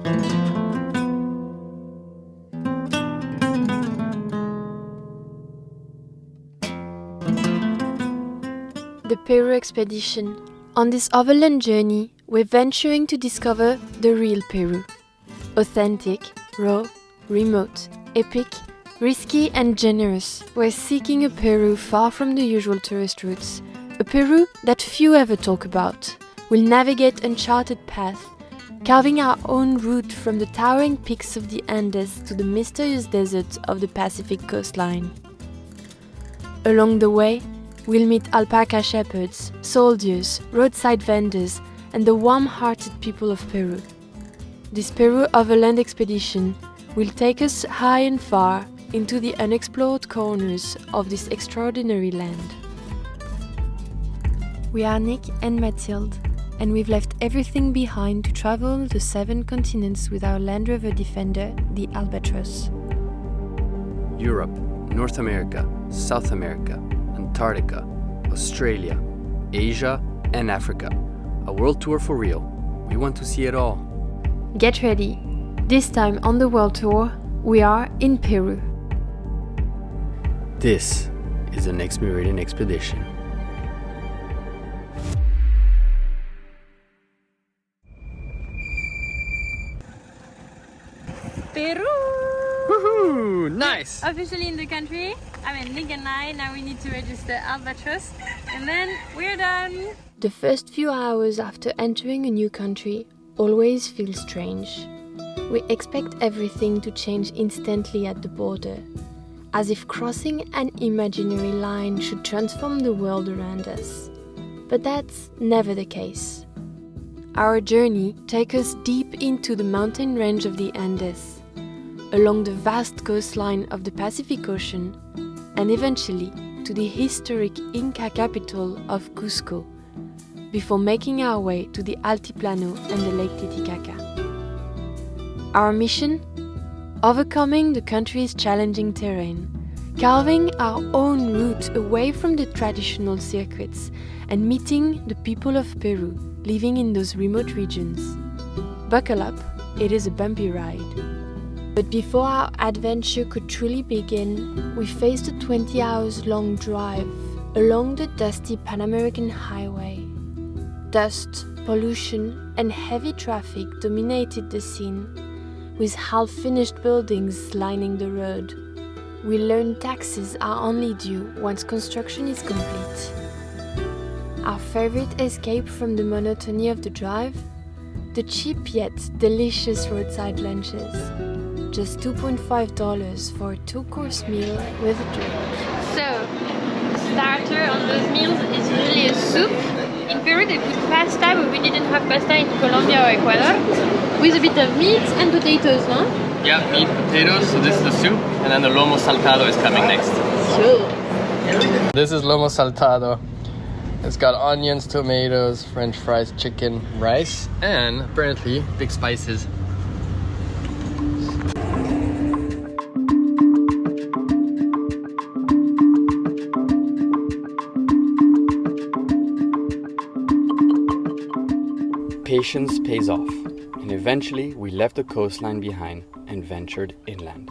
The Peru expedition. On this overland journey, we're venturing to discover the real Peru. Authentic, raw, remote, epic, risky and generous. We're seeking a Peru far from the usual tourist routes. A Peru that few ever talk about. We'll navigate uncharted paths, carving our own route from the towering peaks of the Andes to the mysterious deserts of the Pacific coastline. Along the way, we'll meet alpaca shepherds, soldiers, roadside vendors, and the warm-hearted people of Peru. This Peru Overland expedition will take us high and far into the unexplored corners of this extraordinary land. We are Nick and Mathilde, and we've left everything behind to travel the 7 continents with our Land Rover Defender, the Albatross. Europe, North America, South America, Antarctica, Australia, Asia, and Africa. A world tour for real. We want to see it all. Get ready. This time on the world tour, we are in Peru. This is the Next Meridian Expedition. Peru! Woohoo! Nice! Officially in the country. Nick and I, now we need to register Albatross, and then we're done! The first few hours after entering a new country always feel strange. We expect everything to change instantly at the border, as if crossing an imaginary line should transform the world around us. But that's never the case. Our journey takes us deep into the mountain range of the Andes, along the vast coastline of the Pacific Ocean, and eventually to the historic Inca capital of Cusco, before making our way to the Altiplano and the Lake Titicaca. Our mission? Overcoming the country's challenging terrain, carving our own route away from the traditional circuits, and meeting the people of Peru living in those remote regions. Buckle up, it is a bumpy ride. But before our adventure could truly begin, we faced a 20 hours long drive along the dusty Pan American Highway. Dust, pollution, and heavy traffic dominated the scene, with half-finished buildings lining the road. We learned taxes are only due once construction is complete. Our favorite escape from the monotony of the drive? The cheap yet delicious roadside lunches. Just $2.5 for a 2-course meal with a drink. So, starter on those meals is usually a soup. In Peru they put pasta, but we didn't have pasta in Colombia or Ecuador. With a bit of meat and potatoes, no? Yeah, meat, potatoes, so this is the soup, and then the lomo saltado is coming next. Cool. This is lomo saltado. It's got onions, tomatoes, french fries, chicken, rice, and apparently big spices. Patience pays off, and eventually we left the coastline behind and ventured inland.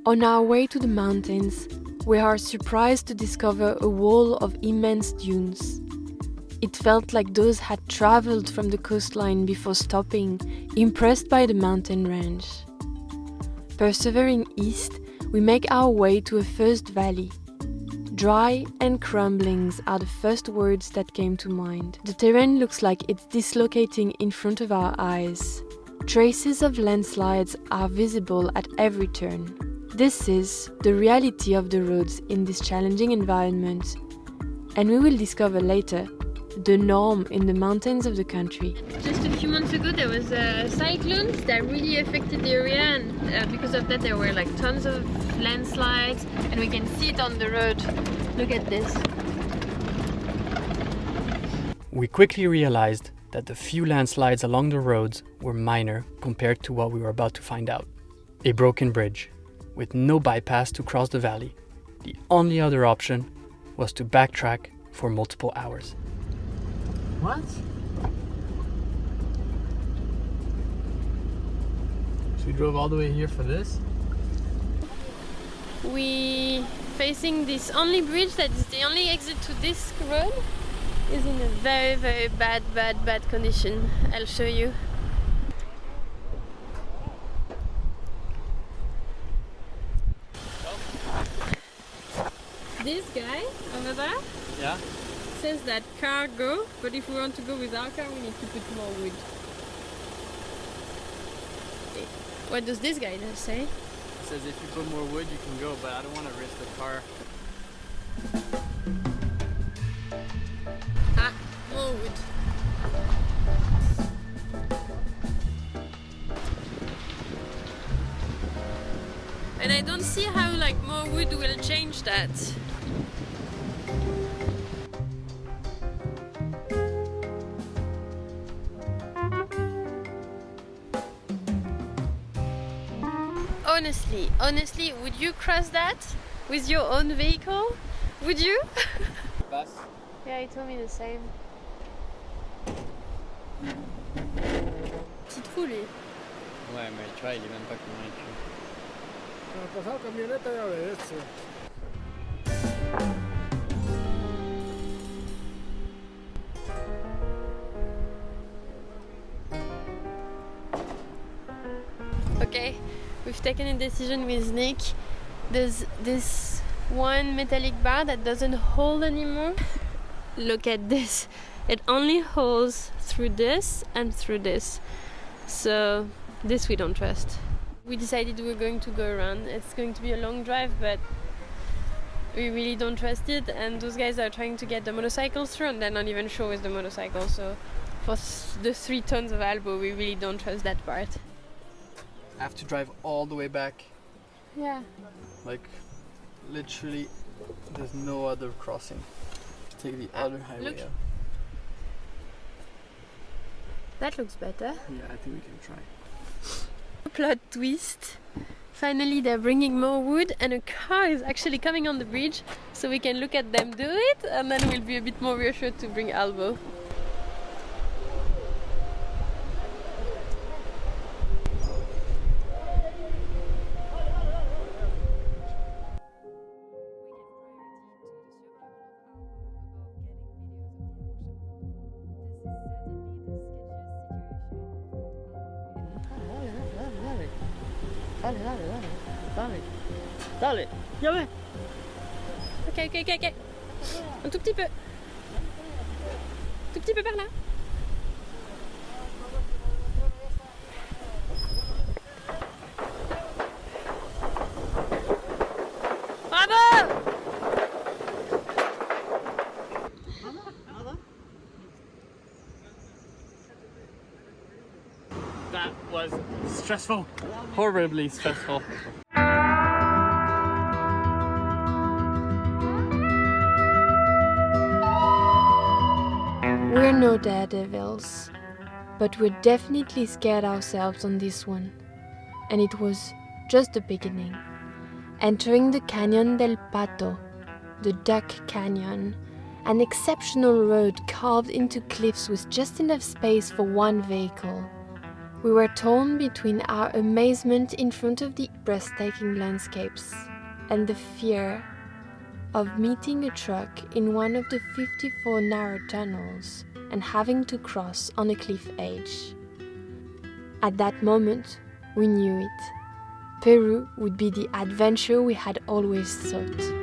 On our way to the mountains, we are surprised to discover a wall of immense dunes. It felt like those had traveled from the coastline before stopping, impressed by the mountain range. Persevering east, we make our way to a first valley. Dry and crumblings are the first words that came to mind. The terrain looks like it's dislocating in front of our eyes. Traces of landslides are visible at every turn. This is the reality of the roads in this challenging environment, and we will discover later the norm in the mountains of the country. Just a few months ago there was cyclones that really affected the area, and because of that there were like tons of landslides, and we can see it on the road. Look at this. We quickly realized that the few landslides along the roads were minor compared to what we were about to find out. A broken bridge, with no bypass to cross the valley. The only other option was to backtrack for multiple hours. What? we drove all the way here for this. We facing this only bridge that is the only exit to this road is in a very, very bad condition. I'll show you. This guy over there, Yeah. says that car go, but if we want to go with our car, we need to put more wood. What does this guy say? It says if you put more wood, you can go, but I don't want to risk the car. Ah, more wood. And I don't see how like more wood will change that. Honestly, would you cross that with your own vehicle? Would you? Bus. Yeah, he told me the same. Petit trou lui. Ouais, mais tu vois, il est même pas convaincu. Pasado camioneta ya ves. Okay, we've taken a decision with Nick. There's this one metallic bar that doesn't hold anymore. Look at this. It only holds through this and through this. So this we don't trust. We decided we were going to go around. It's going to be a long drive, but we really don't trust it. And those guys are trying to get the motorcycles through and they're not even sure with the motorcycle. So for the 3 tons of Albo, we really don't trust that part. I have to drive all the way back. Yeah. Like, literally, there's no other crossing. Take the other highway look. out. That looks better. Yeah, I think we can try. Plot twist. Finally they're bringing more wood and a car is actually coming on the bridge so we can look at them do it and then we'll be a bit more reassured to bring Albo. Dale, ya ves. Ok. Un tout petit peu. Tout petit peu par là. Bravo! That was stressful. Horribly stressful. We're no daredevils, but we're definitely scared ourselves on this one. And it was just the beginning. Entering the Canyon del Pato, the Duck Canyon, an exceptional road carved into cliffs with just enough space for one vehicle. We were torn between our amazement in front of the breathtaking landscapes and the fear of meeting a truck in one of the 54 narrow tunnels and having to cross on a cliff edge. At that moment, we knew it. Peru would be the adventure we had always sought.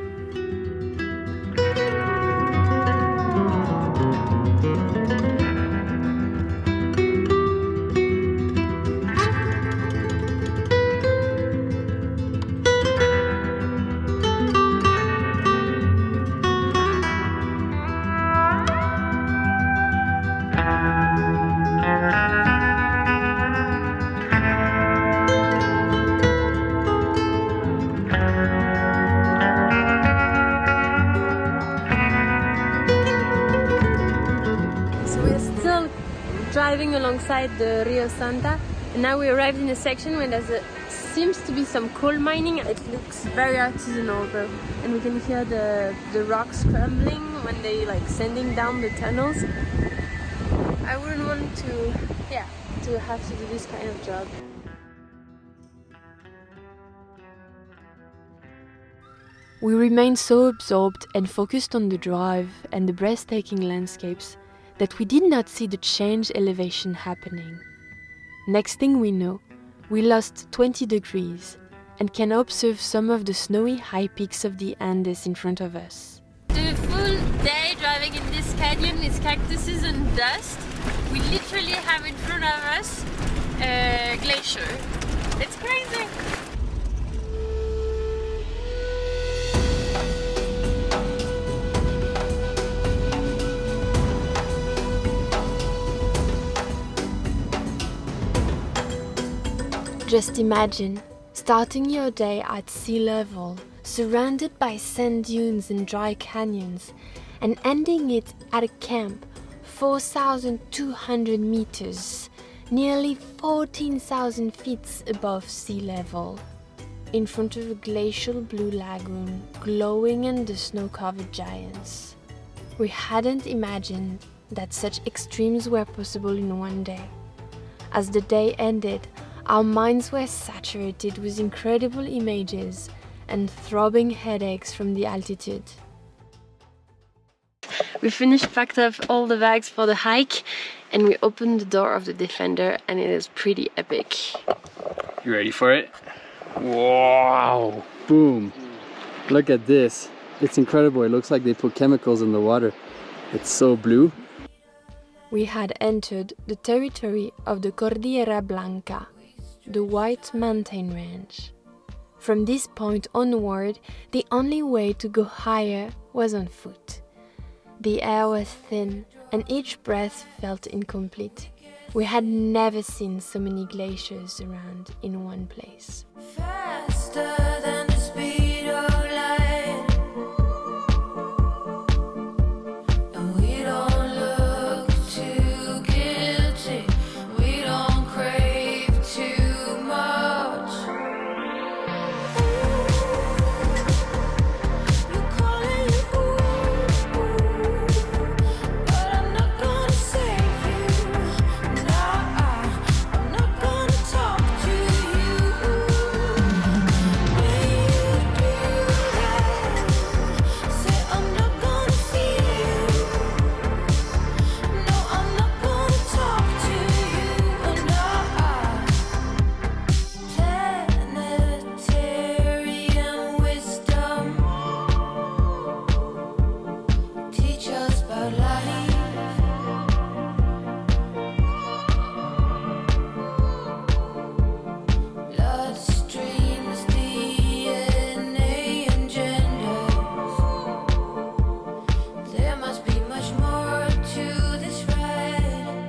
Driving alongside the Rio Santa, and now we arrived in a section where there seems to be some coal mining. It looks very artisanal though, and we can hear the rocks crumbling when they like sending down the tunnels. I wouldn't want to have to do this kind of job. We remained so absorbed and focused on the drive and the breathtaking landscapes that we did not see the change elevation happening. Next thing we know, we lost 20 degrees and can observe some of the snowy high peaks of the Andes in front of us. The full day driving in this canyon is cactuses and dust. We literally have in front of us a glacier. It's crazy. Just imagine starting your day at sea level, surrounded by sand dunes and dry canyons, and ending it at a camp 4,200 meters, nearly 14,000 feet above sea level, in front of a glacial blue lagoon glowing under snow-covered giants. We hadn't imagined that such extremes were possible in one day. As the day ended, our minds were saturated with incredible images and throbbing headaches from the altitude. We finished packed up all the bags for the hike and we opened the door of the Defender and it is pretty epic. You ready for it? Wow! Boom! Look at this. It's incredible. It looks like they put chemicals in the water. It's so blue. We had entered the territory of the Cordillera Blanca, the White Mountain Range. From this point onward, the only way to go higher was on foot. The air was thin and each breath felt incomplete. We had never seen so many glaciers around in one place. Faster than the speed of light, and we don't look too guilty, we don't crave too much. You call it but I'm not gonna save you. Nah, I'm not gonna talk to you. When you do that, say I'm not gonna feel you. No, I'm not gonna talk to you. Nah, planetarian wisdom, teach us about life. Bloodstreams, DNA, and genders. There must be much more to this ride.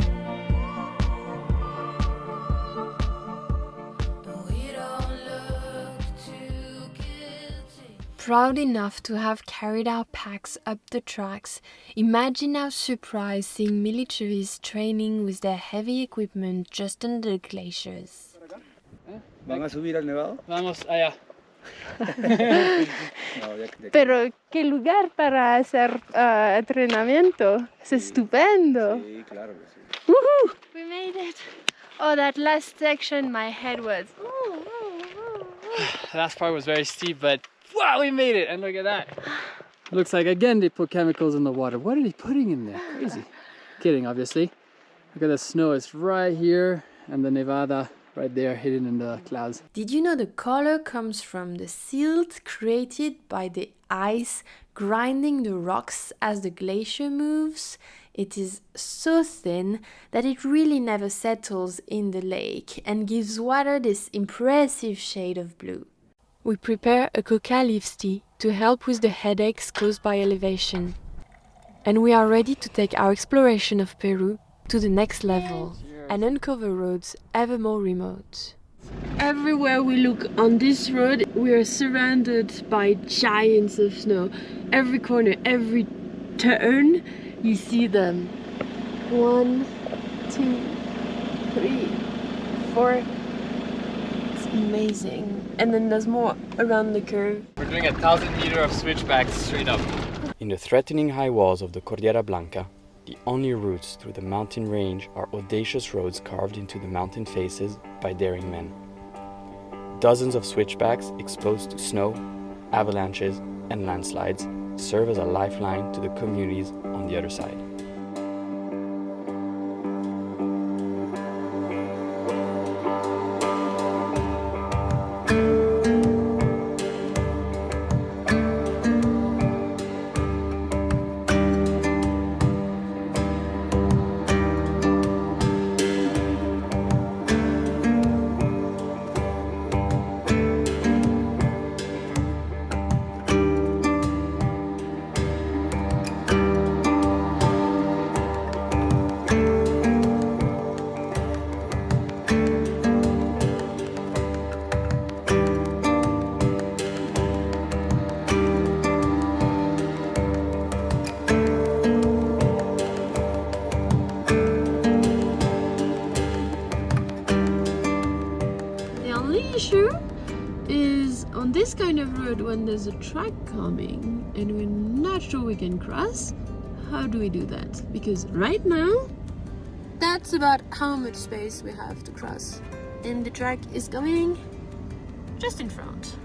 We don't look too guilty. Proud enough to have carried our packs up the tracks, imagine our surprise seeing militaries training with their heavy equipment just under the glaciers. ¿Van a subir al nevado? Vamos allá. No, ya Pero qué lugar para hacer entrenamiento. Es estupendo. Sí, claro que sí. We made it. Oh, that last section, my head was. The last part was very steep, but wow, we made it! And look at that. It looks like again they put chemicals in the water. What are they putting in there? Crazy. Kidding, obviously. Look at the snow. It's right here, and the Nevada right there, hidden in the clouds. Did you know the color comes from the silt created by the ice grinding the rocks as the glacier moves? It is so thin that it really never settles in the lake and gives water this impressive shade of blue. We prepare a coca leaves tea to help with the headaches caused by elevation. And we are ready to take our exploration of Peru to the next level and uncover roads ever more remote. Everywhere we look on this road, we are surrounded by giants of snow. Every corner, every turn, you see them. 1, 2, 3, 4. It's amazing. And then there's more around the curve. We're doing 1,000 meters of switchbacks straight up. In the threatening high walls of the Cordillera Blanca, the only routes through the mountain range are audacious roads carved into the mountain faces by daring men. Dozens of switchbacks exposed to snow, avalanches, and landslides serve as a lifeline to the communities on the other side. Issue is on this kind of road when there's a truck coming and we're not sure we can cross, how do we do that? Because right now that's about how much space we have to cross and the truck is coming just in front.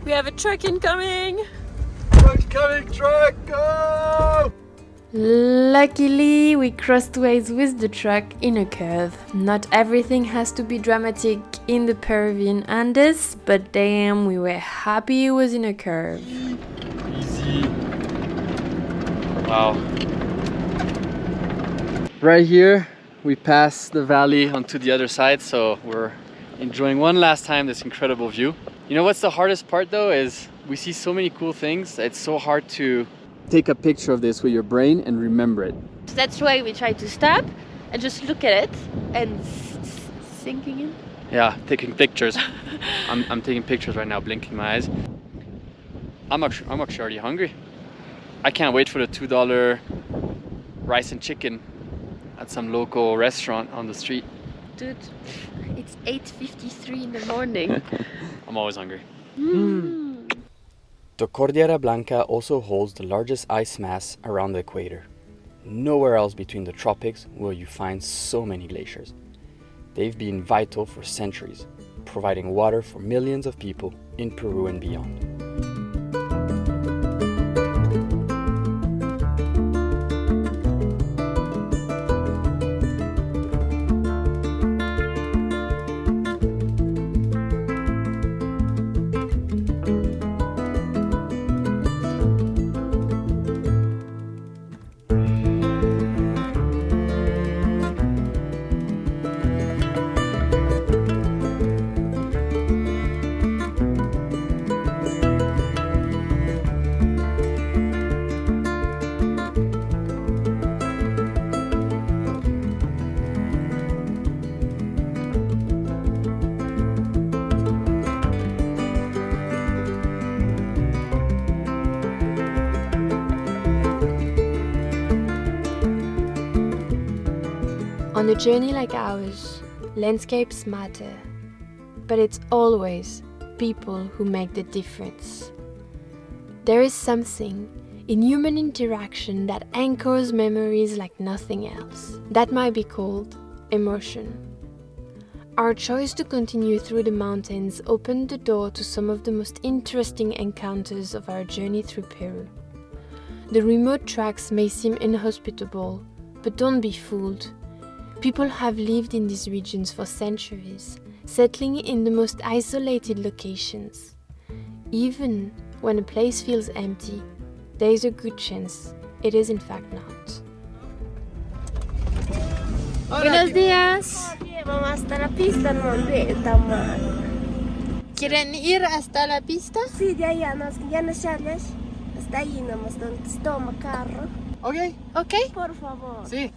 We have a truck incoming! Truck's coming, truck, go! Luckily, we crossed ways with the truck in a curve. Not everything has to be dramatic in the Peruvian Andes, but damn, we were happy it was in a curve. Easy. Wow. Right here, we pass the valley onto the other side, so we're enjoying one last time this incredible view. You know what's the hardest part though is we see so many cool things. It's so hard to take a picture of this with your brain and remember it. That's why we try to stop and just look at it and sinking in. Yeah, taking pictures. I'm taking pictures right now, blinking my eyes. I'm actually already hungry. I can't wait for the $2 rice and chicken at some local restaurant on the street. Dude, it's 8:53 in the morning. I'm always hungry. The Cordillera Blanca also holds the largest ice mass around the equator. Nowhere else between the tropics will you find so many glaciers. They've been vital for centuries, providing water for millions of people in Peru and beyond. On a journey like ours, landscapes matter, but it's always people who make the difference. There is something in human interaction that anchors memories like nothing else. That might be called emotion. Our choice to continue through the mountains opened the door to some of the most interesting encounters of our journey through Peru. The remote tracks may seem inhospitable, but don't be fooled. People have lived in these regions for centuries, settling in the most isolated locations. Even when a place feels empty, there is a good chance it is in fact not. Buenos días. Vamos hasta la pista, no estamos. ¿Quieren ir hasta la pista? Sí, ya no sales. Hasta ahí nomás, donde toma carro. Ok, Ok. Por favor. sí.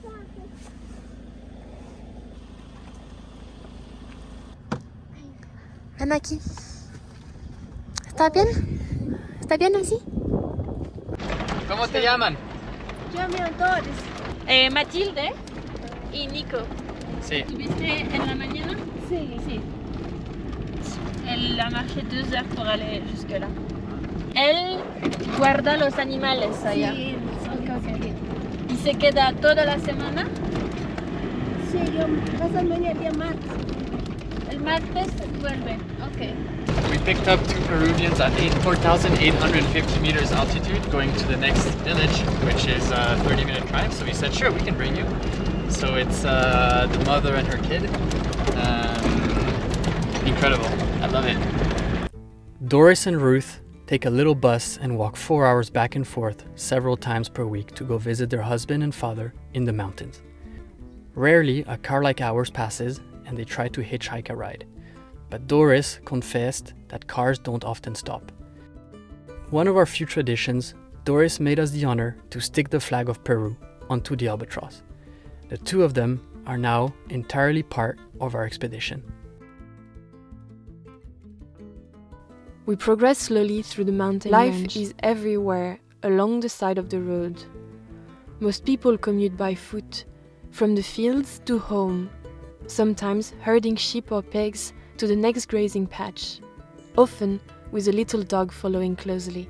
Ven aquí. ¿Está bien? ¿Está bien así? ¿Cómo te llaman? Yo me Doris. Matilde y Nico. Sí. ¿Tuviste en la mañana? Sí. Sí. Elle a marché 2 heures pour aller jusque là. Elle guarda los animales allá. Sí, okay. ¿Y se queda toda la semana? Sí, yo paso el día martes. El martes vuelve. Ok. We picked up two Peruvians at 4,850 meters altitude going to the next village, which is a 30-minute drive. So we said, sure, we can bring you. So it's the mother and her kid. Incredible. I love it. Doris and Ruth take a little bus and walk 4 hours back and forth several times per week to go visit their husband and father in the mountains. Rarely a car like ours passes and they try to hitchhike a ride. But Doris confessed that cars don't often stop. One of our few traditions, Doris made us the honor to stick the flag of Peru onto the albatross. The two of them are now entirely part of our expedition. We progress slowly through the mountain range. Life is everywhere along the side of the road. Most people commute by foot, from the fields to home, sometimes herding sheep or pigs to the next grazing patch, often with a little dog following closely.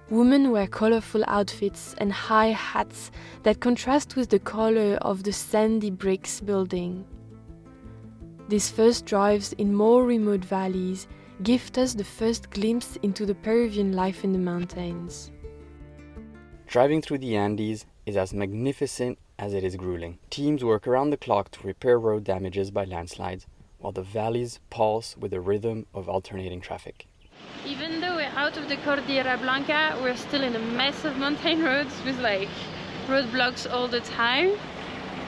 Women wear colorful outfits and high hats that contrast with the color of the sandy bricks building. These first drives in more remote valleys gift us the first glimpse into the Peruvian life in the mountains. Driving through the Andes is as magnificent as it is grueling. Teams work around the clock to repair road damages by landslides, while the valleys pulse with the rhythm of alternating traffic. Even though we're out of the Cordillera Blanca, we're still in a mess of mountain roads with like roadblocks all the time.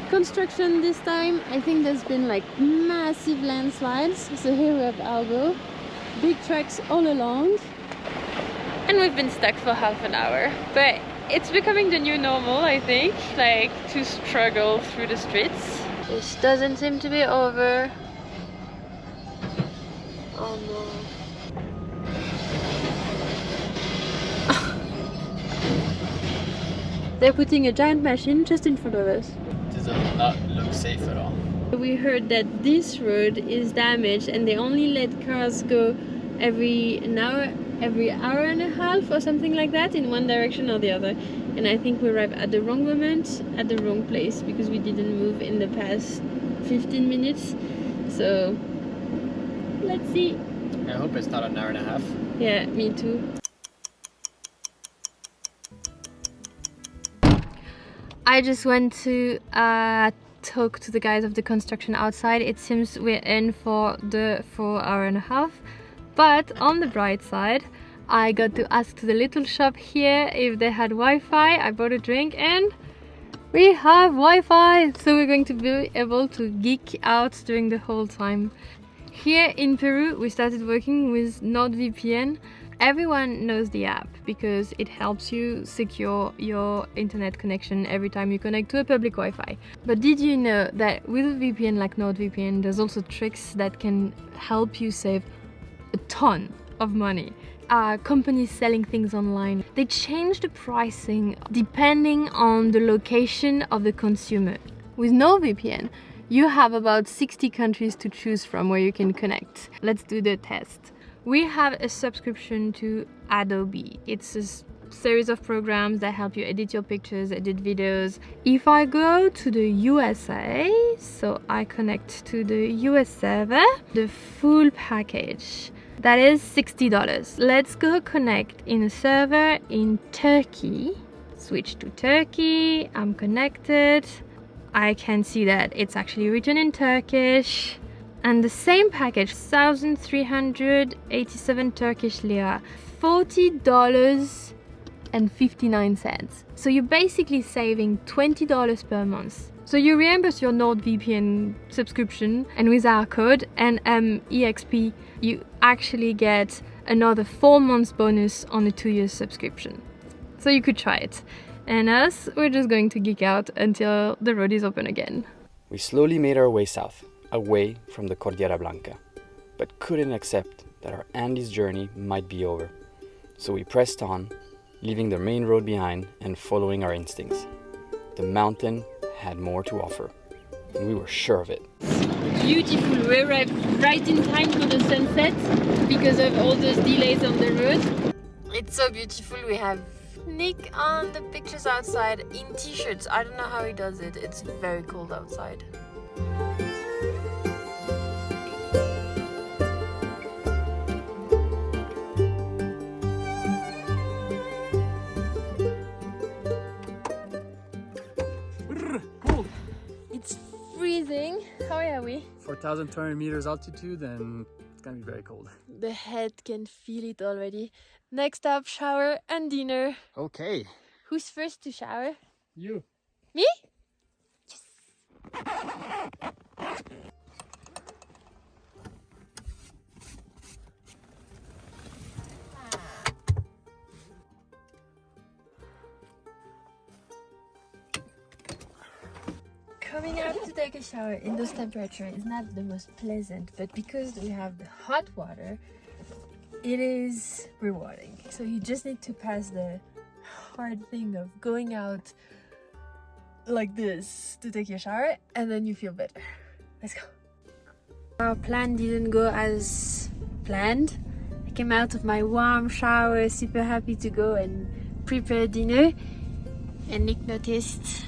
Construction this time, I think there's been like massive landslides. So here we have Albo, big tracks all along. And we've been stuck for half an hour. But it's becoming the new normal, I think, like to struggle through the streets. This doesn't seem to be over. Oh no. They're putting a giant machine just in front of us. This does not look safe at all. We heard that this road is damaged and they only let cars go every hour and a half or something like that in one direction or the other. And I think we arrived at the wrong moment, at the wrong place, because we didn't move in the past 15 minutes. So let's see. I hope it's not an hour and a half. Yeah, me too. I just went to talk to the guys of the construction outside. It seems we're in for the 4 hour and a half. But on the bright side, I got to ask to the little shop here if they had Wi-Fi. I bought a drink and we have Wi-Fi. So we're going to be able to geek out during the whole time. Here in Peru, we started working with NordVPN. Everyone knows the app because it helps you secure your internet connection every time you connect to a public Wi-Fi. But did you know that with a VPN like NordVPN, there's also tricks that can help you save a ton of money? Companies selling things online, they change the pricing depending on the location of the consumer. With NordVPN, you have about 60 countries to choose from where you can connect. Let's do the test. We have a subscription to Adobe. It's a series of programs that help you edit your pictures, edit videos. If I go to the USA, so I connect to the US server, the full package, that is $60. Let's go connect in a server in Turkey. Switch to Turkey, I'm connected. I can see that it's actually written in Turkish. And the same package, 1,387 Turkish lira, $40.59. So you're basically saving $20 per month. So you reimburse your NordVPN subscription, and with our code NMEXP, you actually get another 4 months bonus on a 2-year subscription. So you could try it. And us, we're just going to geek out until the road is open again. We slowly made our way south, away from the Cordillera Blanca, but couldn't accept that our Andes journey might be over. So we pressed on, leaving the main road behind and following our instincts. The mountain had more to offer, and we were sure of it. Beautiful. We arrived right in time for the sunset because of all those delays on the road. It's so beautiful. We have Nick on the pictures outside in t-shirts. I don't know how he does it. It's very cold outside. shall we? 4,200 meters altitude, and it's gonna be very cold. The head can feel it already. Next up, shower and dinner. Okay. Who's first to shower? You. Me? Coming out to take a shower in this temperature is not the most pleasant, but because we have the hot water, it is rewarding. So you just need to pass the hard thing of going out like this to take your shower, and then you feel better. Let's go. Our plan didn't go as planned. I came out of my warm shower, super happy to go and prepare dinner, and Nick noticed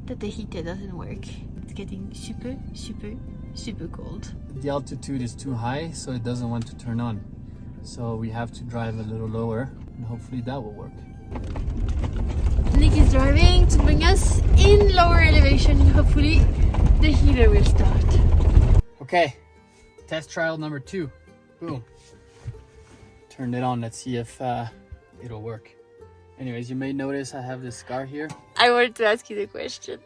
that the heater doesn't work. It's getting super, super, super cold. The altitude is too high, so it doesn't want to turn on. So we have to drive a little lower, and hopefully that will work. Nick is driving to bring us in lower elevation, and hopefully the heater will start. Okay, test trial number 2. Boom. Turned it on. Let's see if it'll work. Anyways, you may notice I have this scar here. I wanted to ask you the question.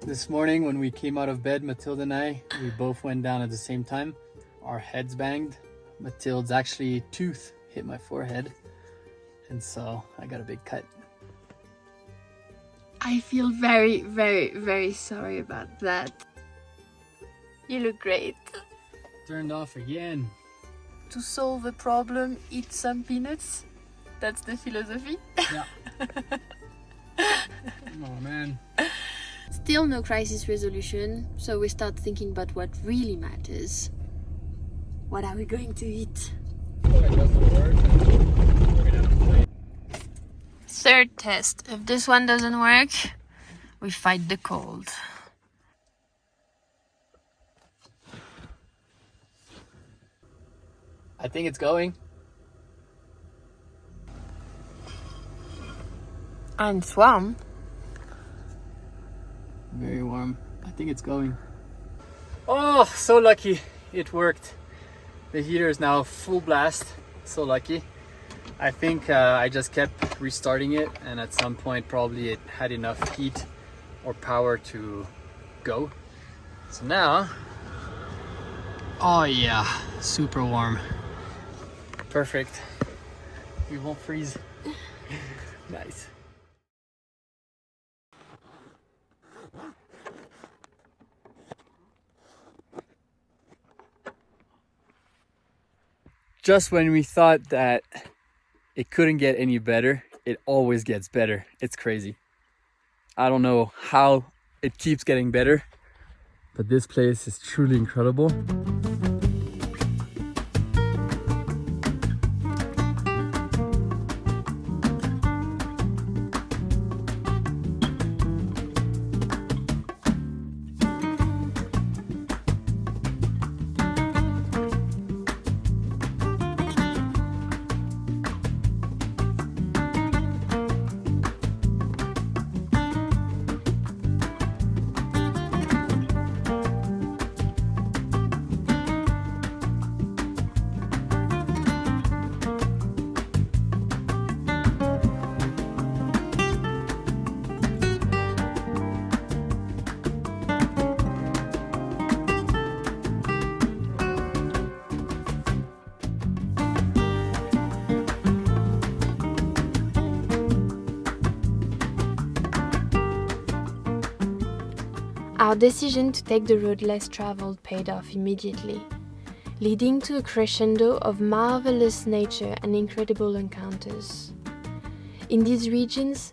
This morning when we came out of bed, Mathilde and I, we both went down at the same time. Our heads banged. Mathilde's actually tooth hit my forehead, and so I got a big cut. I feel very, very, very sorry about that. You look great. Turned off again. To solve a problem, eat some peanuts. That's the philosophy. Yeah. Oh man. Still no crisis resolution, so we start thinking about what really matters. What are we going to eat? Third test. If this one doesn't work, we fight the cold. I think it's going. And it's warm. Very warm. I think it's going. Oh, so lucky. It worked. The heater is now full blast. So lucky. I think I just kept restarting it, and at some point probably it had enough heat or power to go. So now, oh yeah, super warm. Perfect. We won't freeze. Nice. Just when we thought that it couldn't get any better, it always gets better. It's crazy. I don't know how it keeps getting better, but this place is truly incredible. Our decision to take the road less traveled paid off immediately, leading to a crescendo of marvelous nature and incredible encounters. In these regions,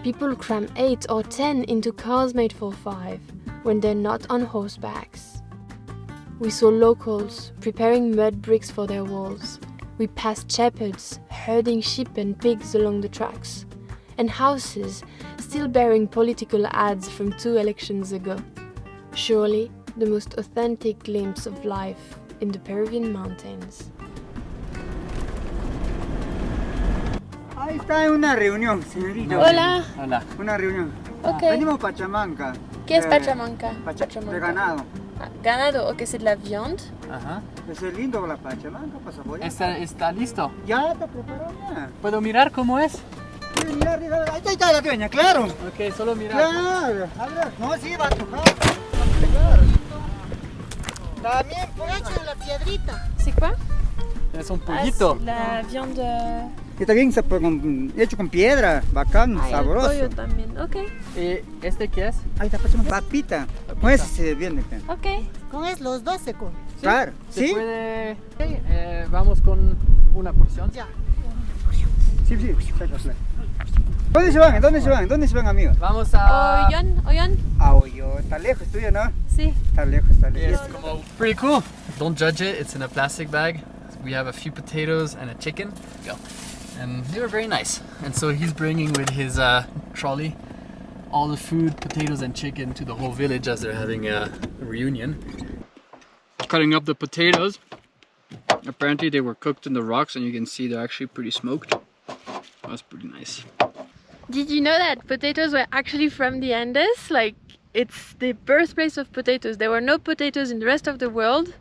people cram 8 or 10 into cars made for 5 when they're not on horsebacks. We saw locals preparing mud bricks for their walls. We passed shepherds herding sheep and pigs along the tracks, and houses still bearing political ads from 2 elections ago. Surely the most authentic glimpse of life in the Peruvian mountains. Ahí está una reunión, señorita. Hola. Hola. Una reunión. Ok. Venimos Pachamanca. ¿Qué es pachamanca? De ganado. Ah, ganado, o que c'est de la viande. Ajá. Es lindo la pachamanca para saborear. ¿Está listo? Ya está preparado ya. ¿Puedo mirar cómo es? Sí, mira, mira, ahí está la dueña, claro. Ok, solo mirar. Claro, a ver, no, sí, va a tocar. Claro. También por hecho la piedrita. C'est quoi? Es un Ah, pollito. c'est la viande. Y también hecho con piedra, bacán, Ah, el sabroso. pollo también. Ok, ¿Y este qué es? Ahí está, pachamanca. Papita. Con ese se viene. ok. Com es los 12 con. Claro, ¿Se ¿sí? puede? Ok, vamos con una porción. Ya. Sí, sí, sácasela. ¿Dónde se van? ¿Dónde se van? ¿Dónde se van, amigos? Vamos a... Oyon. Ah, Oyo, está lejos tuyo, ¿no? Sí. Está lejos, está It's lejos. como pretty cool. Don't judge it. It's in a plastic bag. We have a few potatoes and a chicken. Go. And they were very nice. And so he's bringing with his trolley all the food, potatoes and chicken to the whole village as they're having a reunion. Cutting up the potatoes. Apparently they were cooked in the rocks and you can see they're actually pretty smoked. That's pretty nice. Did you know that potatoes were actually from the Andes? Like, it's the birthplace of potatoes. There were no potatoes in the rest of the world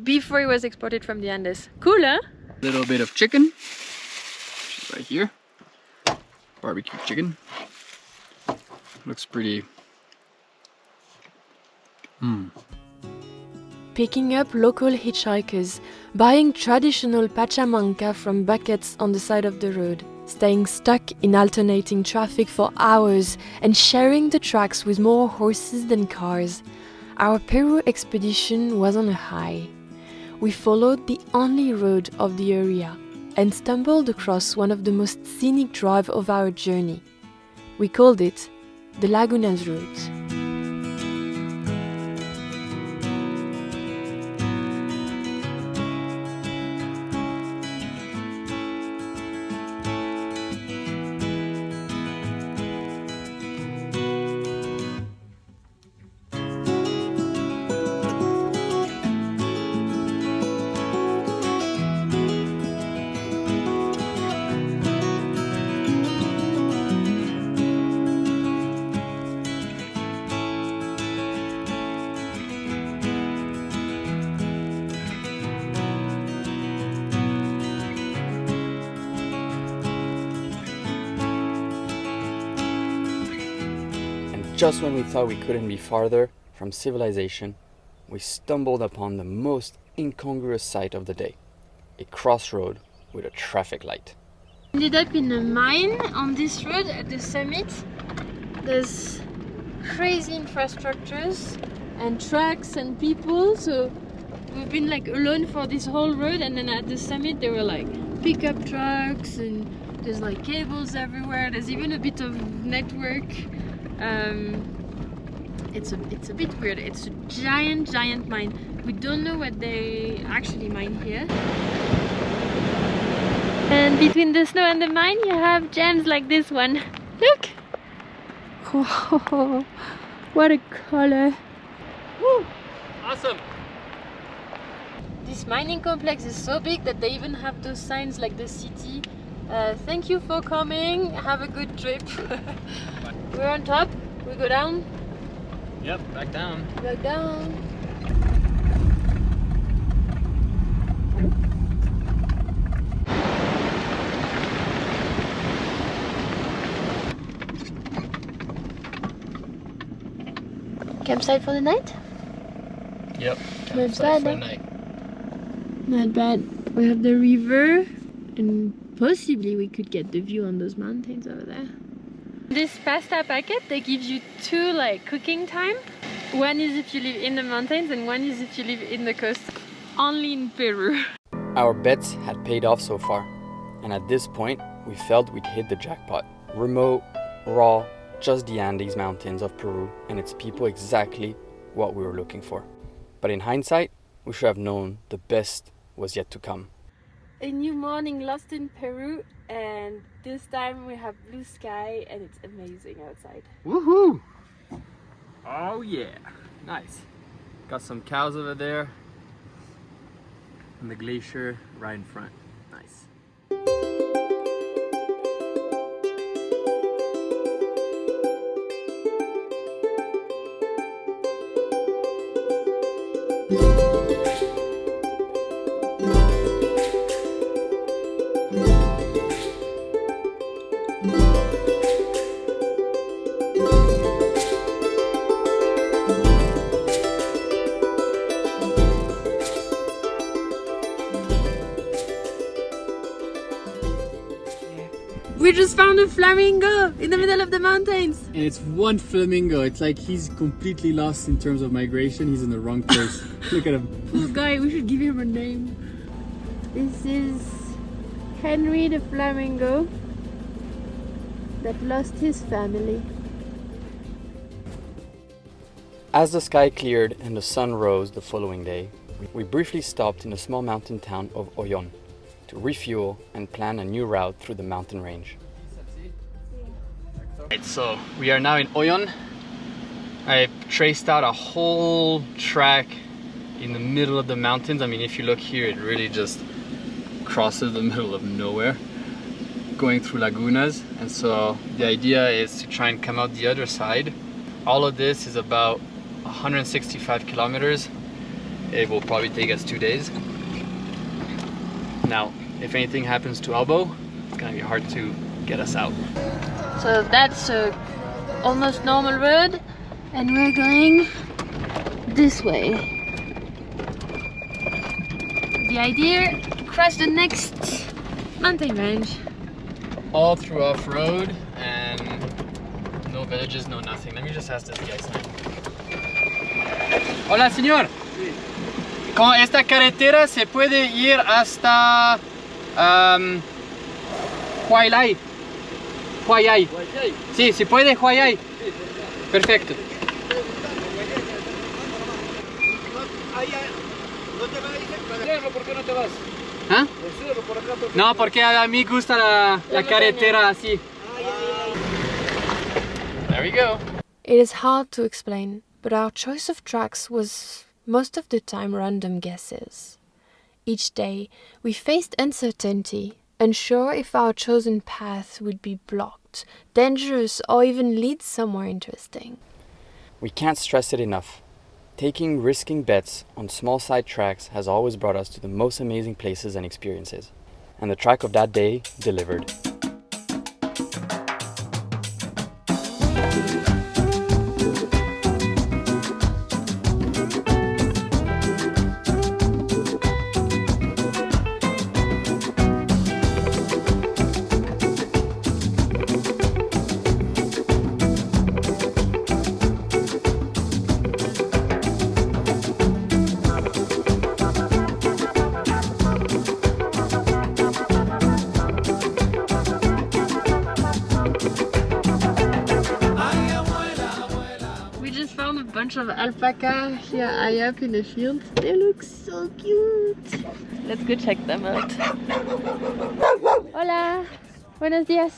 before it was exported from the Andes. Cool, huh? Little bit of chicken, which is right here. Barbecue chicken. Looks pretty. Picking up local hitchhikers, buying traditional pachamanca from buckets on the side of the road, staying stuck in alternating traffic for hours and sharing the tracks with more horses than cars. Our Peru expedition was on a high. We followed the only road of the area and stumbled across one of the most scenic drives of our journey. We called it the Lagunas route. Just when we thought we couldn't be farther from civilization, we stumbled upon the most incongruous sight of the day. A crossroad with a traffic light. Ended up in a mine on this road at the summit. There's crazy infrastructures and trucks and people, so we've been like alone for this whole road, and then at the summit there were like pickup trucks and there's like cables everywhere. There's even a bit of network. It's a bit weird. It's a giant mine. We don't know what they actually mine here. And between the snow and the mine you have gems like this one. Look! Oh, what a color! Woo. Awesome! This mining complex is so big that they even have those signs like the city. Thank you for coming, have a good trip. We're on top, we go down. Yep, back down. Back down. Campsite for the night? Yep. Not bad, for huh? night. Not bad. We have the river and possibly we could get the view on those mountains over there. This pasta packet, they give you two like cooking time. One is if you live in the mountains and one is if you live in the coast. Only in Peru. Our bets had paid off so far, and at this point we felt we'd hit the jackpot. Remote, raw, just the Andes mountains of Peru and its people, exactly what we were looking for. But in hindsight, we should have known the best was yet to come. A new morning lost in Peru, and this time we have blue sky and it's amazing outside. Woohoo! Oh yeah, nice. Got some cows over there and the glacier right in front. Nice. We just found a flamingo in the middle of the mountains. And it's one flamingo. It's like he's completely lost in terms of migration. He's in the wrong place. Look at him. Poor guy, we should give him a name. This is Henry the flamingo that lost his family. As the sky cleared and the sun rose the following day, we briefly stopped in the small mountain town of Oyon to refuel and plan a new route through the mountain range. Right, so we are now in Oyon. I traced out a whole track in the middle of the mountains. I mean, if you look here, it really just crosses the middle of nowhere, going through Lagunas. And so the idea is to try and come out the other side. All of this is about 165 kilometers. It will probably take us 2 days. Now, if anything happens to Albo, it's gonna be hard to get us out. So that's a almost normal road, and we're going this way. The idea, cross the next mountain range. All through off-road and no villages, no nothing. Let me just ask this guy something. Hola, señor. Con esta carretera se puede ir hasta Huayay. Huayay. Sí, se puede Huayay. Perfecto. ¿Por qué no te vas? ¿Ah? No, porque a mí gusta la carretera así. There we go. It is hard to explain, but our choice of tracks was most of the time random guesses. Each day, we faced uncertainty, unsure if our chosen path would be blocked, dangerous, or even lead somewhere interesting. We can't stress it enough. Taking risking bets on small side tracks has always brought us to the most amazing places and experiences. And the track of that day delivered. Of alpaca here high up in the field. They look so cute. Let's go check them out. Hola. Buenos días.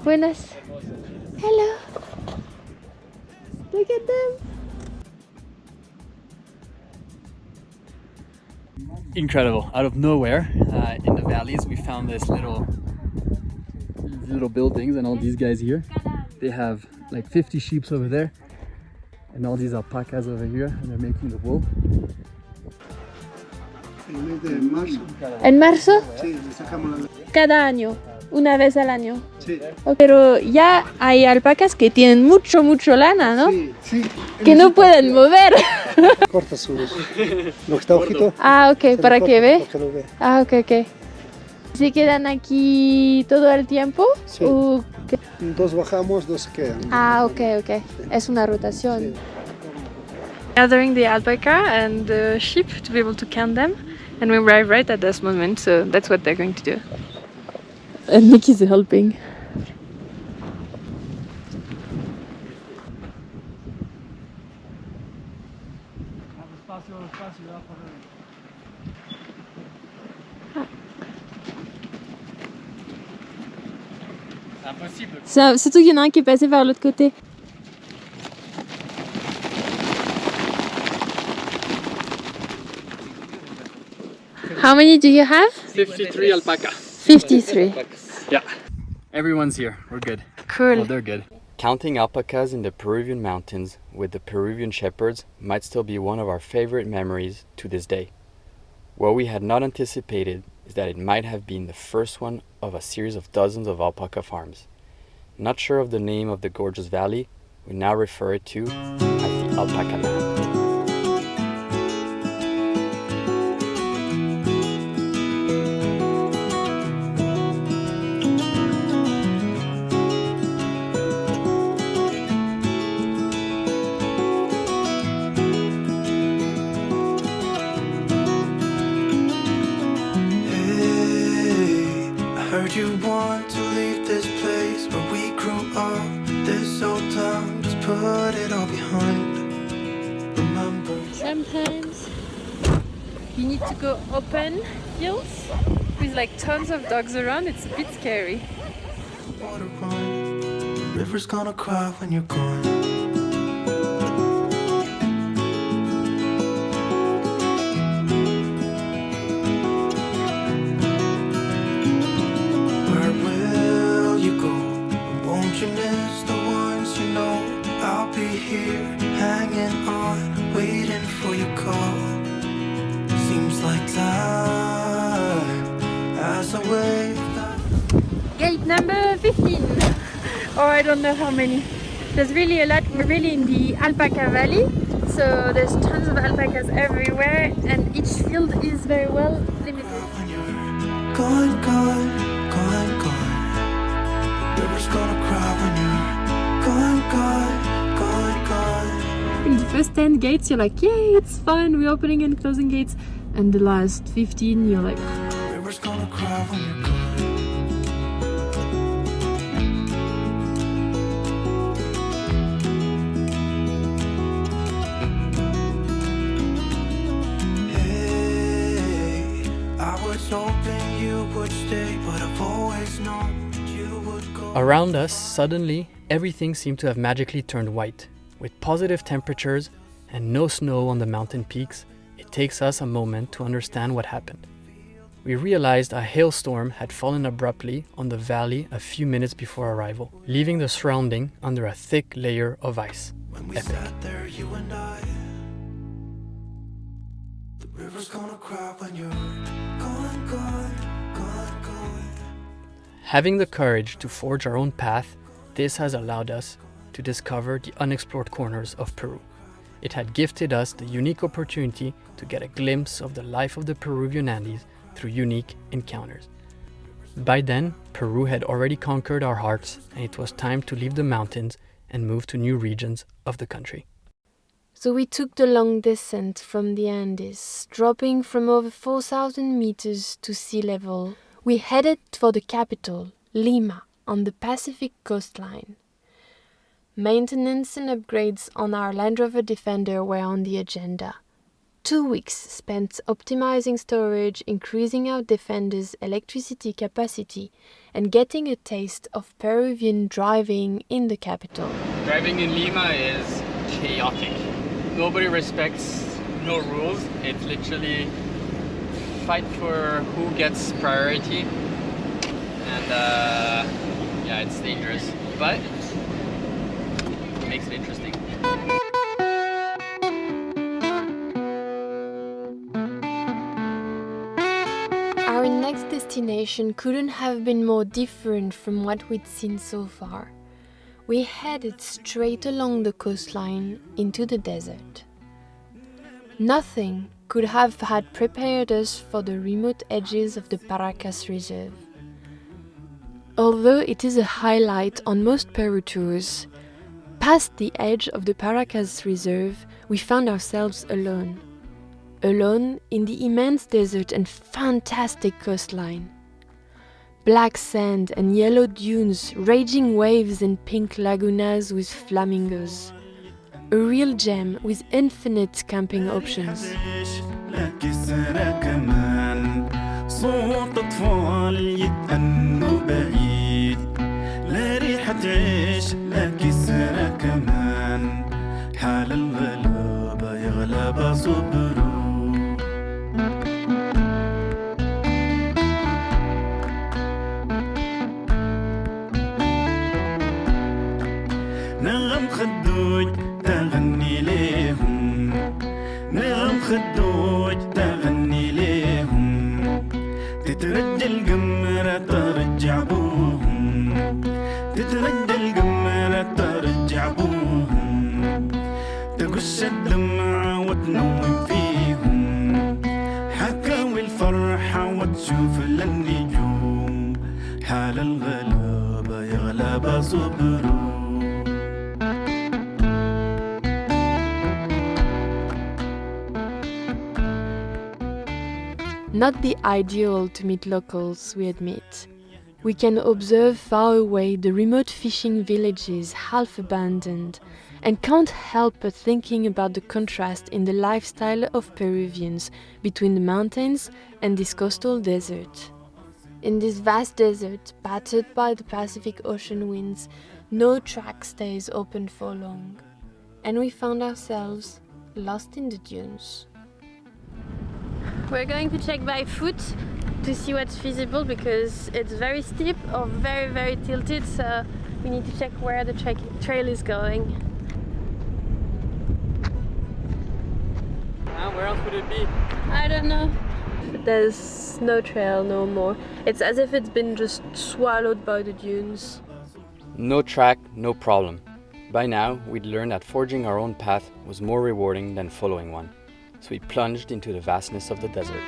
Buenas. Hello. Look at them. Incredible. Out of nowhere, in the valleys, we found this little buildings, and all these guys here. They have like 50 sheep over there. And all these alpacas over here, and they're making the wool. ¿En marzo? Sí, le sacamos la... Cada año, una vez al año. Sí. Pero ya hay alpacas que tienen mucho lana, ¿no? Sí, sí. Que no pueden mover. Corta sus... Lo que está ojito. Ah, ok, para que ve. Para que lo vea. Ah, ok. ¿Se quedan aquí todo el tiempo? Sí. ¿O qué? Dos bajamos, dos se quedan. Ah, ok. Es una rotación. Gathering the alpaca and the sheep to be able to count them, and we arrive right at this moment, so that's what they're going to do. And Nick is helping. Surtout qu'il y en a un qui est passé par l'autre côté. How many do you have? 53 alpaca. 53. Yeah. Everyone's here. We're good. Cool. Well, they're good. Counting alpacas in the Peruvian mountains with the Peruvian shepherds might still be one of our favorite memories to this day. What we had not anticipated is that it might have been the first one of a series of dozens of alpaca farms. Not sure of the name of the gorgeous valley, we now refer it to as the Alpaca land. You want to leave this place where we grew up, this old town, just put it all behind. Remember, Sometimes you need to go open fields with like tons of dogs around. It's a bit scary. water run. The river's gonna cry when you're gone. You miss the ones you know. I'll be here, hanging on, waiting for your call. Seems like time as I wait. Gate number 15, or I don't know how many. There's really a lot. We're really in the Alpaca Valley, so there's tons of alpacas everywhere, and each field is very well limited. When you're gone, gone, gone, gone. River's gonna cry when you're gone, gone, gone, gone. In the first 10 gates, you're like, yay, it's fun, we're opening and closing gates. And the last 15, you're like, River's gonna cry when you're gone. Hey, I was hoping you would stay, but I've always known. Around us, suddenly, everything seemed to have magically turned white. With positive temperatures and no snow on the mountain peaks, it takes us a moment to understand what happened. We realized a hailstorm had fallen abruptly on the valley a few minutes before arrival, leaving the surrounding under a thick layer of ice. When we sat there, you and I, the river's gonna cry when you're gone, gone, gone, gone. Having the courage to forge our own path, this has allowed us to discover the unexplored corners of Peru. It had gifted us the unique opportunity to get a glimpse of the life of the Peruvian Andes through unique encounters. By then, Peru had already conquered our hearts, and it was time to leave the mountains and move to new regions of the country. So we took the long descent from the Andes, dropping from over 4,000 meters to sea level. We headed for the capital, Lima, on the Pacific coastline. Maintenance and upgrades on our Land Rover Defender were on the agenda. 2 weeks spent optimizing storage, increasing our Defender's electricity capacity, and getting a taste of Peruvian driving in the capital. Driving in Lima is chaotic. Nobody respects no rules. It's literally fight for who gets priority, and yeah, it's dangerous, but it makes it interesting. Our next destination couldn't have been more different from what we'd seen so far. We headed straight along the coastline into the desert. Nothing could have had prepared us for the remote edges of the Paracas Reserve. Although it is a highlight on most Peru tours, past the edge of the Paracas Reserve, we found ourselves alone. Alone in the immense desert and fantastic coastline. Black sand and yellow dunes, raging waves and pink lagunas with flamingos. A real gem with infinite camping options. الخدوج تغني ليهم تترجى القمرة ترجع بوهم تترجى القمرة ترجع بوهم تقش الدمعة وتنوم فيهم حكاوي الفرحة وتشوف للنجوم حال الغلابة يا غلابة صبروا. Not the ideal to meet locals, we admit. We can observe far away the remote fishing villages half abandoned, and can't help but thinking about the contrast in the lifestyle of Peruvians between the mountains and this coastal desert. In this vast desert, battered by the Pacific Ocean winds, no track stays open for long, and we found ourselves lost in the dunes. We're going to check by foot to see what's feasible because it's very steep or very, very tilted, so we need to check where the trail is going. Where else would it be? I don't know. There's no trail no more. It's as if it's been just swallowed by the dunes. No track, no problem. By now, we'd learned that forging our own path was more rewarding than following one. So we plunged into the vastness of the desert.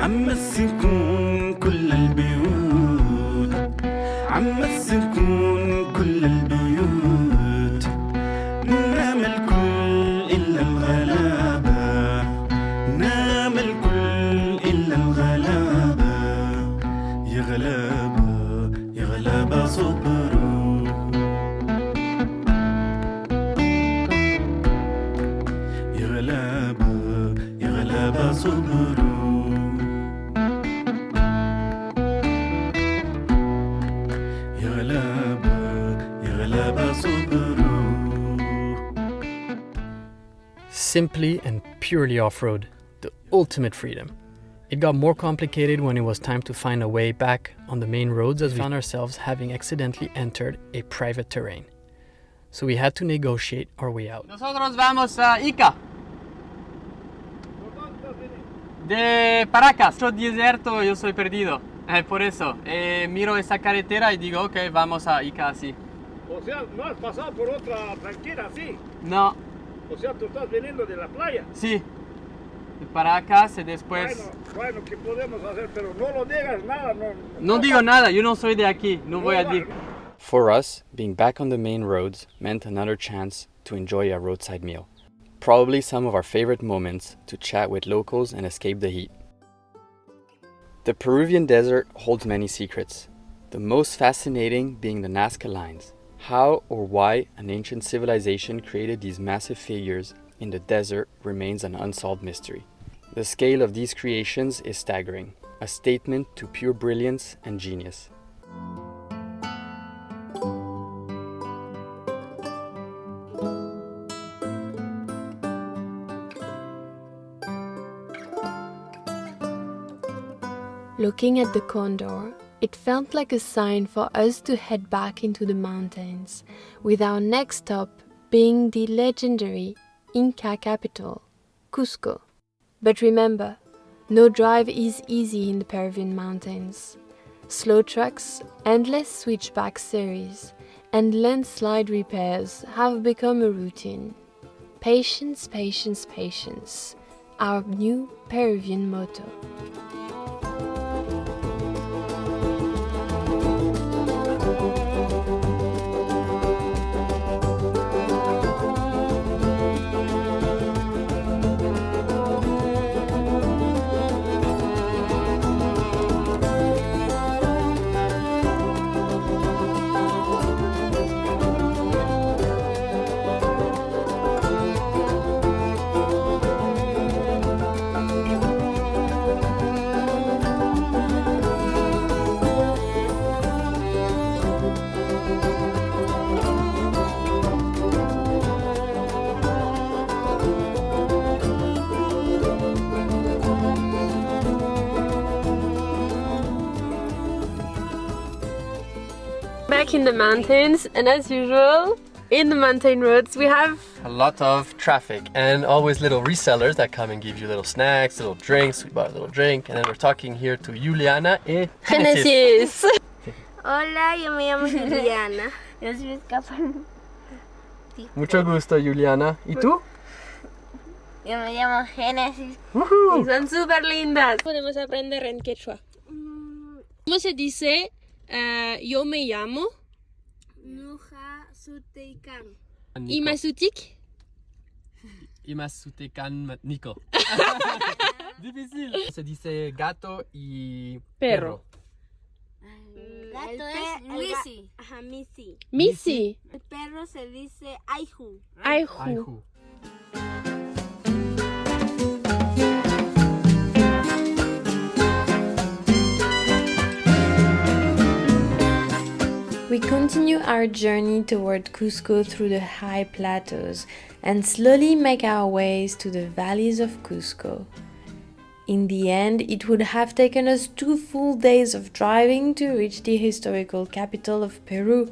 عم السكون كل البيوت عم السكون كل البيوت نام الكل إلا الغلابة نام الكل إلا الغلابة يا غلابة يا غلابة صبروا يا غلابة يا غلابة صبروا Simply and purely off-road, the ultimate freedom. It got more complicated when it was time to find a way back on the main roads as we found ourselves having accidentally entered a private terrain. So we had to negotiate our way out. Nosotros vamos a Ica. De Paracas. Yo desierto, yo soy perdido. Por eso, miro esa carretera y digo, ok, vamos a Ica así. O sea, ¿no has pasado por otra tranquila así? No. O sea, tú estás viniendo de la playa. Sí. De Paracas y después... Bueno, ¿qué podemos hacer? Pero no lo digas nada. No digo nada, yo no soy de aquí, no voy a decir. For us, being back on the main roads meant another chance to enjoy a roadside meal. Probably some of our favorite moments to chat with locals and escape the heat. The Peruvian desert holds many secrets, the most fascinating being the Nazca lines. How or why an ancient civilization created these massive figures in the desert remains an unsolved mystery. The scale of these creations is staggering, a statement to pure brilliance and genius. Looking at the condor, it felt like a sign for us to head back into the mountains, with our next stop being the legendary Inca capital, Cusco. But remember, no drive is easy in the Peruvian mountains. Slow trucks, endless switchback series, and landslide repairs have become a routine. Patience, patience, patience, our new Peruvian motto. in the mountains, and as usual, in the mountain roads we have A lot of traffic and always little resellers that come and give you little snacks, little drinks. We bought a little drink and then we're talking here to Juliana y Genesis. Genesis. Hola, yo me llamo Juliana. Yo soy escapando. Mucho gusto, Juliana. ¿Y tú? Yo me llamo Genesis. Y son súper lindas. Podemos aprender en quechua. ¿Cómo se dice yo me llamo? Nuja Suteikan. Imasutik? Imasutecan Nico. Difícil. Se dice gato y Perro. Gato es Misi. Ajá, Misi. Misi. El perro se dice Aihu. Aihu. Aihu. We continue our journey toward Cusco through the high plateaus and slowly make our ways to the valleys of Cusco. In the end, it would have taken us 2 full days of driving to reach the historical capital of Peru,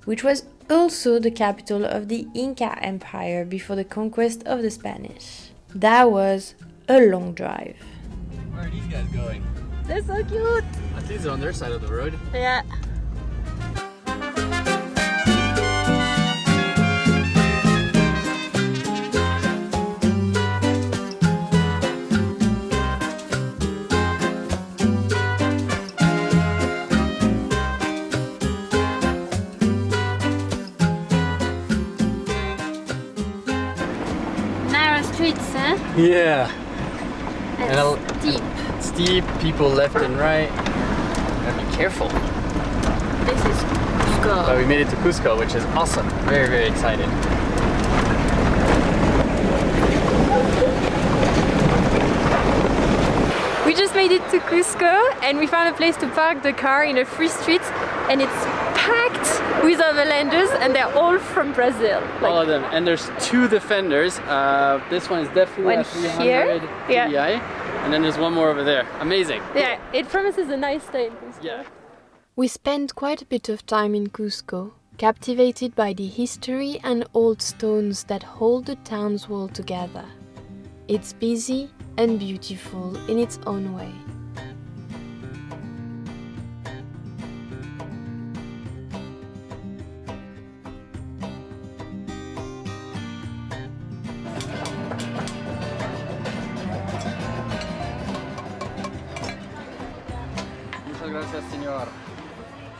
which was also the capital of the Inca Empire before the conquest of the Spanish. That was a long drive. Where are these guys going? They're so cute. At least they're on their side of the road. Yeah. Narrow streets, huh? Yeah. And And steep. steep, people left and right. Gotta be careful. This is But Cusco. we made it to Cusco, which is awesome. Very, very excited. We just made it to Cusco and we found a place to park the car in a free street, and it's packed with overlanders and they're all from Brazil. All of them. And there's 2 Defenders. This one is definitely One a 300 here, yeah. TDI. And then there's one more over there. Amazing. Yeah, it promises a nice stay in Cusco. Yeah. We spent quite a bit of time in Cusco, captivated by the history and old stones that hold the town's wall together. It's busy and beautiful in its own way. Muchas gracias, señor.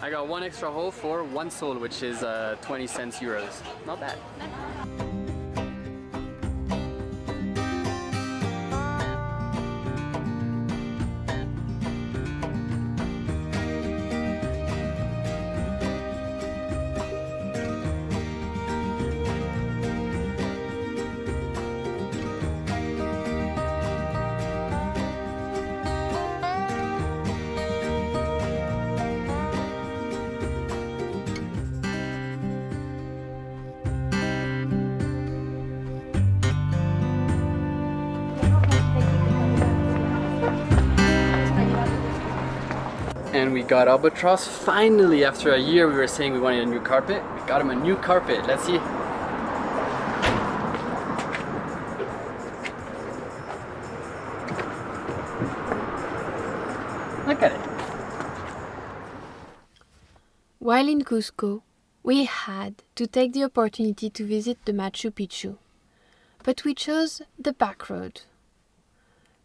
I got 1 extra hole for 1 sol, which is 20 cents euros. Not bad. And we got Albatross. Finally, after a year, we were saying we wanted a new carpet. We got him a new carpet. Let's see. Look at it. While in Cusco, we had to take the opportunity to visit the Machu Picchu, but we chose the back road.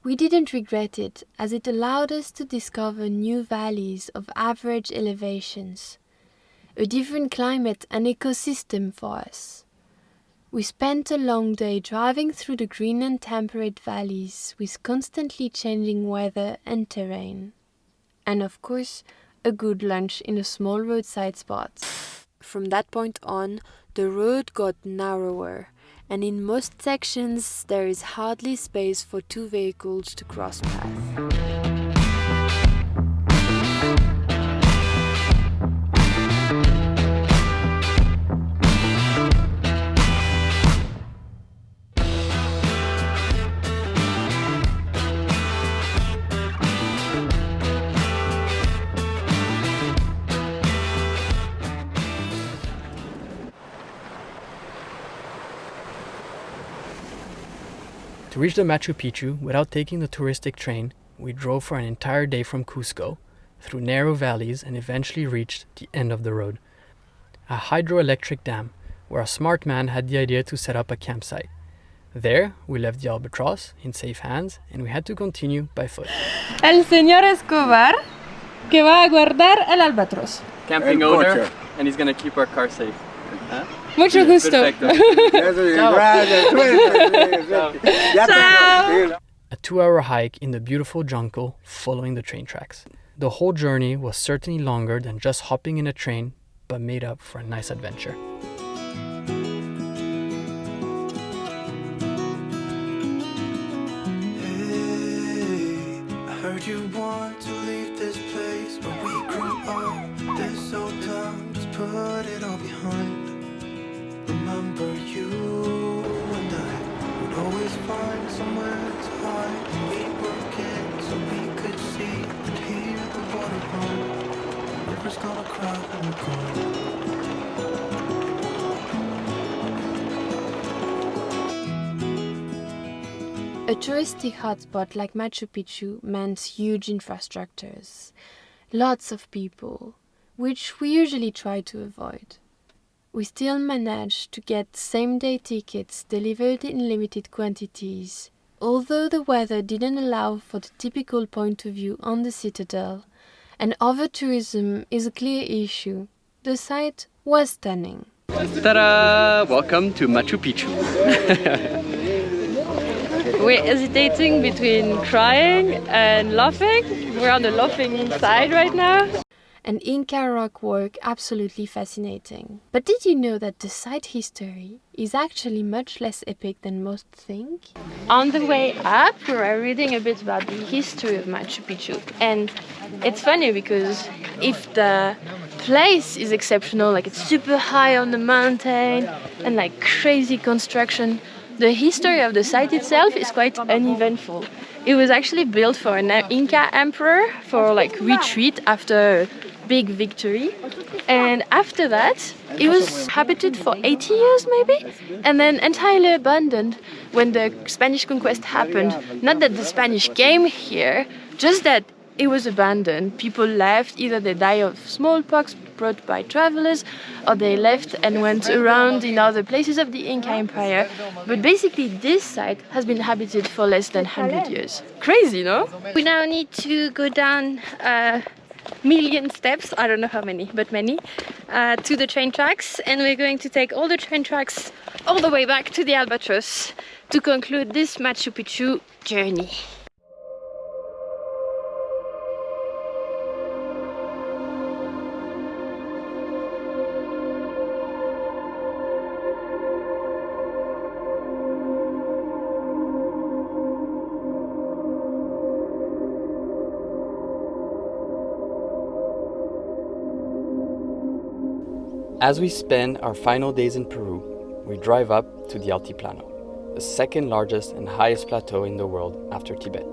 We didn't regret it, as it allowed us to discover new valleys of average elevations, a different climate and ecosystem for us. We spent a long day driving through the green and temperate valleys with constantly changing weather and terrain. And of course, a good lunch in a small roadside spot. From that point on, the road got narrower, and in most sections there is hardly space for 2 vehicles to cross paths. To reach the Machu Picchu without taking the touristic train, we drove for an entire day from Cusco, through narrow valleys, and eventually reached the end of the road, a hydroelectric dam, where a smart man had the idea to set up a campsite. There, we left the albatross in safe hands, and we had to continue by foot. El señor Escobar, que va a guardar el albatros. Camping owner, and he's gonna keep our car safe. Huh? Mucho gusto. Perfecto. A 2-hour hike in the beautiful jungle following the train tracks. The whole journey was certainly longer than just hopping in a train, but made up for a nice adventure. Hey, I heard you want to leave this place where we grew up. This old town, just put it all behind. Remember you and I would always find somewhere to hide. We were kids so we could see and hear the water run. River's gonna cry when we're gone. A touristic hotspot like Machu Picchu meant huge infrastructures, lots of people, which we usually try to avoid. We still managed to get same-day tickets delivered in limited quantities, although the weather didn't allow for the typical point of view on the citadel, and over-tourism is a clear issue. The site was stunning. Ta-da! Welcome to Machu Picchu. We're hesitating between crying and laughing. We're on the laughing side right now. And Inca rock work absolutely fascinating. But did you know that the site history is actually much less epic than most think? On the way up, we were reading a bit about the history of Machu Picchu. And it's funny because if the place is exceptional, like it's super high on the mountain and like crazy construction, the history of the site itself is quite uneventful. It was actually built for an Inca emperor for like retreat after a big victory. And after that, it was habited for 80 years maybe, and then entirely abandoned when the Spanish conquest happened. Not that the Spanish came here, just that it was abandoned. People left, either they died of smallpox brought by travelers, or they left and went around in other places of the Inca Empire. But basically this site has been habited for less than 100 years. Crazy, no? We now need to go down a million steps, I don't know how many, but many, to the train tracks, and we're going to take all the train tracks all the way back to the Albatross to conclude this Machu Picchu journey. As we spend our final days in Peru, we drive up to the Altiplano, the second largest and highest plateau in the world after Tibet.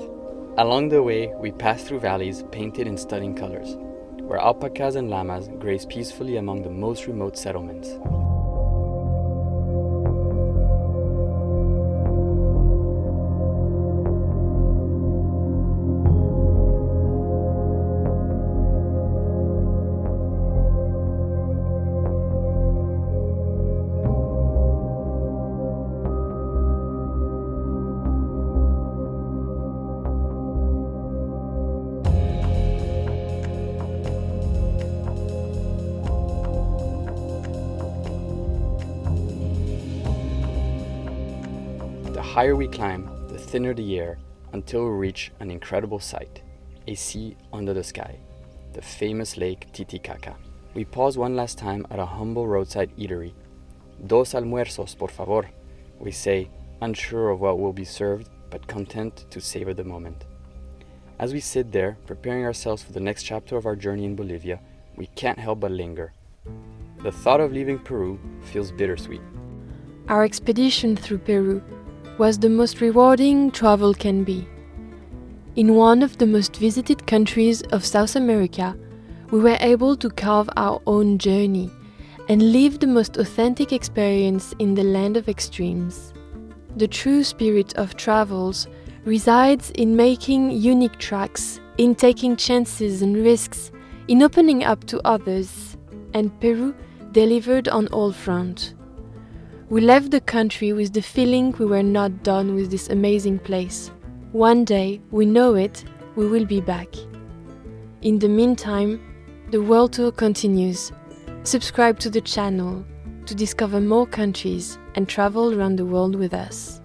Along the way, we pass through valleys painted in stunning colors, where alpacas and llamas graze peacefully among the most remote settlements. The higher we climb, the thinner the air, until we reach an incredible sight, a sea under the sky, the famous lake Titicaca. We pause one last time at a humble roadside eatery. Dos almuerzos, por favor, we say, unsure of what will be served, but content to savor the moment. As we sit there, preparing ourselves for the next chapter of our journey in Bolivia, we can't help but linger. The thought of leaving Peru feels bittersweet. Our expedition through Peru was the most rewarding travel can be. In one of the most visited countries of South America, we were able to carve our own journey and live the most authentic experience in the land of extremes. The true spirit of travels resides in making unique tracks, in taking chances and risks, in opening up to others, and Peru delivered on all fronts. We left the country with the feeling we were not done with this amazing place. One day, we know it, we will be back. In the meantime, the world tour continues. Subscribe to the channel to discover more countries and travel around the world with us.